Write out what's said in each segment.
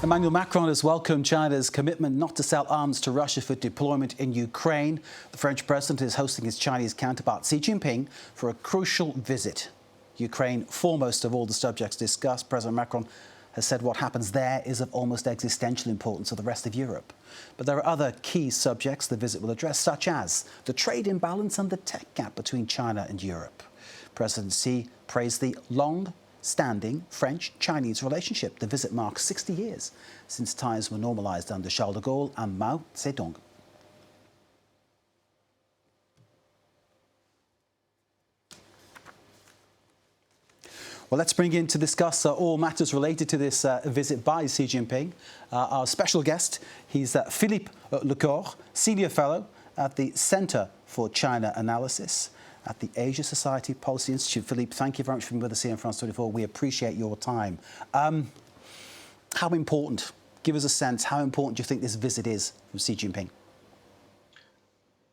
Emmanuel Macron has welcomed China's commitment not to sell arms to Russia for deployment in Ukraine. The French president is hosting his Chinese counterpart Xi Jinping for a crucial visit. Ukraine, foremost of all the subjects discussed, President Macron has said what happens there is of almost existential importance to the rest of Europe. But there are other key subjects the visit will address, such as the trade imbalance and the tech gap between China and Europe. President Xi praised the long-standing French-Chinese relationship. The visit marks 60 years since ties were normalised under Charles de Gaulle and Mao Zedong. Well, let's bring in to discuss all matters related to this visit by Xi Jinping. Our special guest, he's Philippe Le Corre, Senior Fellow at the Centre for China Analysis at the Asia Society Policy Institute. Philippe, thank you very much for being with us here in France 24. We appreciate your time. How important, give us a sense, how important do you think this visit is from Xi Jinping?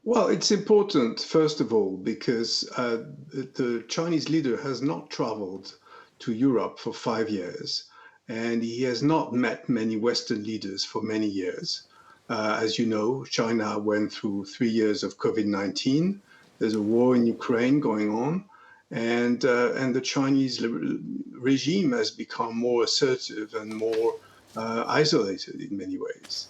Well, it's important, first of all, because the Chinese leader has not traveled to Europe for 5 years, and he has not met many Western leaders for many years. As you know, China went through 3 years of COVID-19. There's a war in Ukraine going on, and the Chinese regime has become more assertive and more isolated in many ways.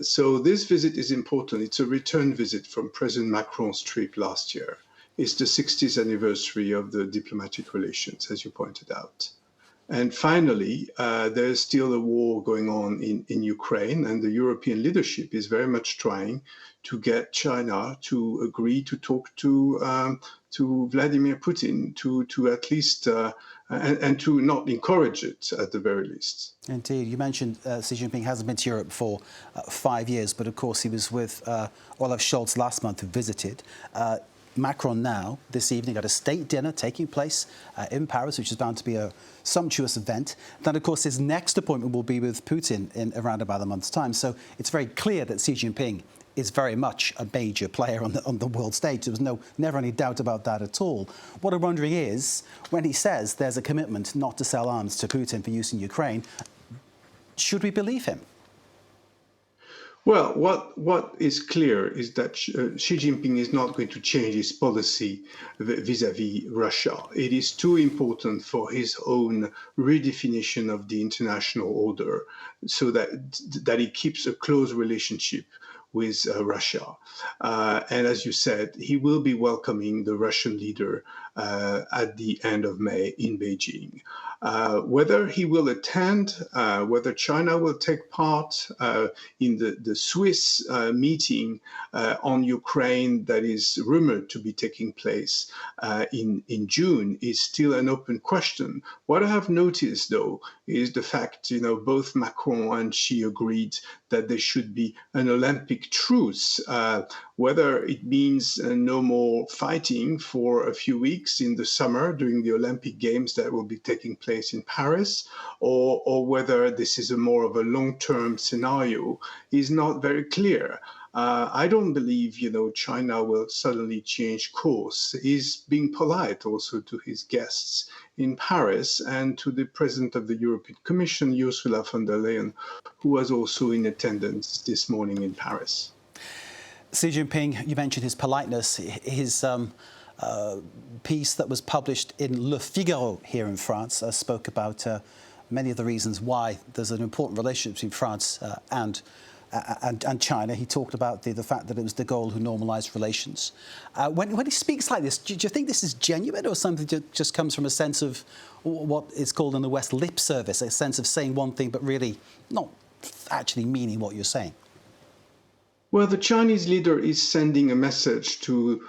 So this visit is important. It's a return visit from President Macron's trip last year. It's the 60th anniversary of the diplomatic relations, as you pointed out. And finally, there's still a war going on in Ukraine, and the European leadership is very much trying to get China to agree to talk to Vladimir Putin, to at least and to not encourage it at the very least. Indeed. You mentioned Xi Jinping hasn't been to Europe for 5 years, but of course he was with Olaf Scholz last month, who visited. Macron now, this evening, at a state dinner taking place in Paris, which is bound to be a sumptuous event. Then, of course, his next appointment will be with Putin in around about a month's time. So it's very clear that Xi Jinping is very much a major player on the world stage. There was never any doubt about that at all. What I'm wondering is, when he says there's a commitment not to sell arms to Putin for use in Ukraine, should we believe him? Well, what is clear is that Xi Jinping is not going to change his policy vis-à-vis Russia. It is too important for his own redefinition of the international order, so that he keeps a close relationship with Russia. And as you said, he will be welcoming the Russian leader at the end of May in Beijing. Whether he will attend, whether China will take part in the Swiss meeting on Ukraine that is rumored to be taking place in June is still an open question. What I have noticed, though, is the fact, both Macron and Xi agreed that there should be an Olympic truce, whether it means no more fighting for a few weeks in the summer during the Olympic Games that will be taking place in Paris, or whether this is more of a long-term scenario is not very clear. I don't believe, China will suddenly change course. He's being polite also to his guests in Paris and to the President of the European Commission, Ursula von der Leyen, who was also in attendance this morning in Paris. Xi Jinping, you mentioned his politeness, his piece that was published in Le Figaro here in France spoke about many of the reasons why there's an important relationship between France and China. He talked about the fact that it was de Gaulle who normalised relations. When he speaks like this, do you think this is genuine or something that just comes from a sense of what is called in the West lip service, a sense of saying one thing but really not actually meaning what you're saying? Well, the Chinese leader is sending a message to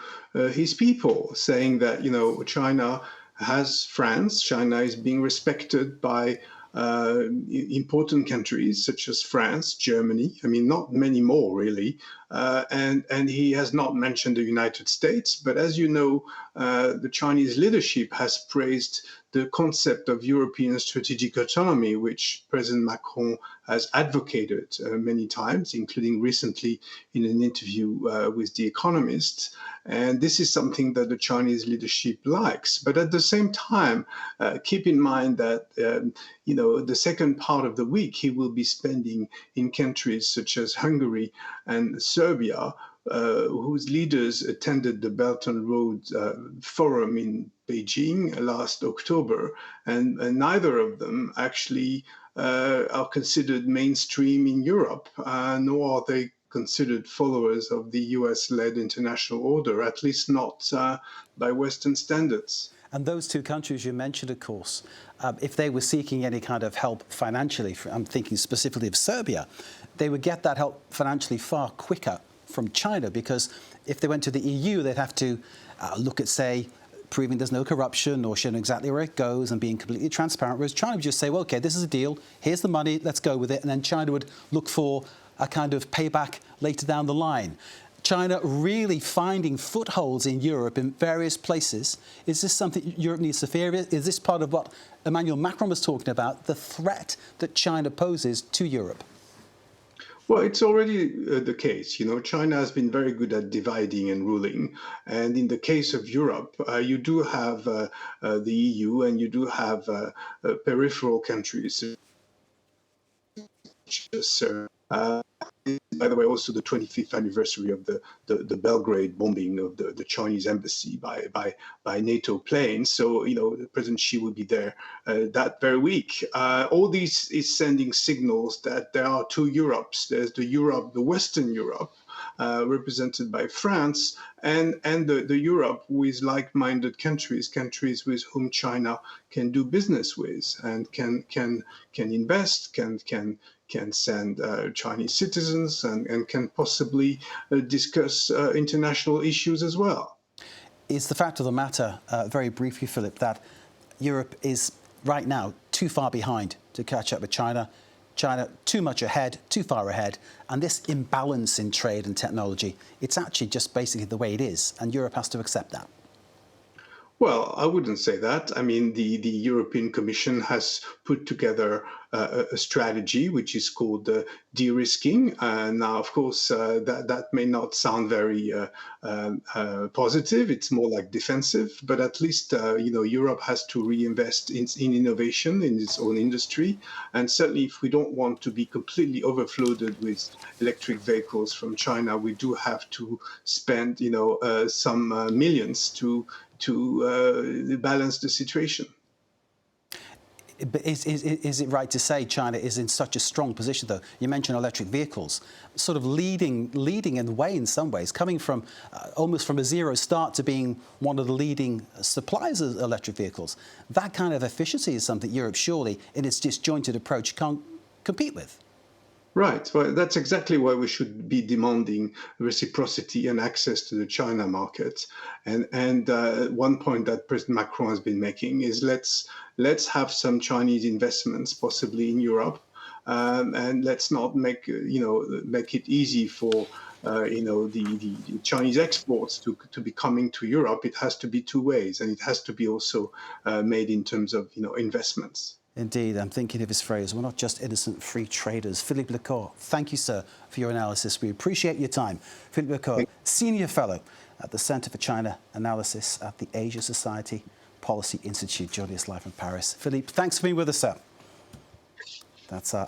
his people, saying that, China has France. China is being respected by important countries such as France, Germany. I mean, not many more, really. And he has not mentioned the United States. But as you know, the Chinese leadership has praised the concept of European strategic autonomy, which President Macron has advocated many times, including recently in an interview with The Economist. And this is something that the Chinese leadership likes. But at the same time, keep in mind that, the second part of the week he will be spending in countries such as Hungary and Serbia, whose leaders attended the Belt and Road Forum in Beijing last October, and neither of them actually are considered mainstream in Europe, nor are they considered followers of the US-led international order, at least not by Western standards. And those two countries you mentioned, of course, if they were seeking any kind of help financially, I'm thinking specifically of Serbia, they would get that help financially far quicker from China, because if they went to the EU, they'd have to look at, say, proving there's no corruption or showing exactly where it goes and being completely transparent, whereas China would just say, well, OK, this is a deal, here's the money, let's go with it. And then China would look for a kind of payback later down the line. China really finding footholds in Europe in various places. Is this something Europe needs to fear? Is this part of what Emmanuel Macron was talking about, the threat that China poses to Europe? Well, it's already the case. China has been very good at dividing and ruling. And in the case of Europe, you do have the EU, and you do have peripheral countries. By the way, also the 25th anniversary of the Belgrade bombing of the Chinese embassy by NATO planes. So, President Xi will be there that very week. All this is sending signals that there are two Europes. There's the Western Europe, represented by France, and the Europe with like-minded countries with whom China can do business with and can invest, can send Chinese citizens, and can possibly discuss international issues as well. Is the fact of the matter, very briefly, Philippe, that Europe is right now too far behind to catch up with China? China too much ahead, too far ahead, and this imbalance in trade and technology, it's actually just basically the way it is, and Europe has to accept that. Well, I wouldn't say that. I mean, the European Commission has put together a strategy which is called de-risking. Now, of course, that may not sound very positive. It's more like defensive. But at least, Europe has to reinvest in innovation in its own industry. And certainly, if we don't want to be completely overflooded with electric vehicles from China, we do have to spend, some millions to balance the situation. But is it right to say China is in such a strong position, though? You mentioned electric vehicles, sort of leading in the way in some ways, coming from almost from a zero start to being one of the leading suppliers of electric vehicles. That kind of efficiency is something Europe surely, in its disjointed approach, can't compete with. Right. Well, that's exactly why we should be demanding reciprocity and access to the China market. And one point that President Macron has been making is let's have some Chinese investments possibly in Europe, and let's not make it easy for the Chinese exports to be coming to Europe. It has to be two ways, and it has to be also made in terms of investments. Indeed, I'm thinking of his phrase, we're not just innocent free traders. Philippe Le Corre, thank you, sir, for your analysis. We appreciate your time. Philippe Le Corre, Senior Fellow at the Centre for China Analysis at the Asia Society Policy Institute, joining us live from Paris. Philippe, thanks for being with us, sir. That's our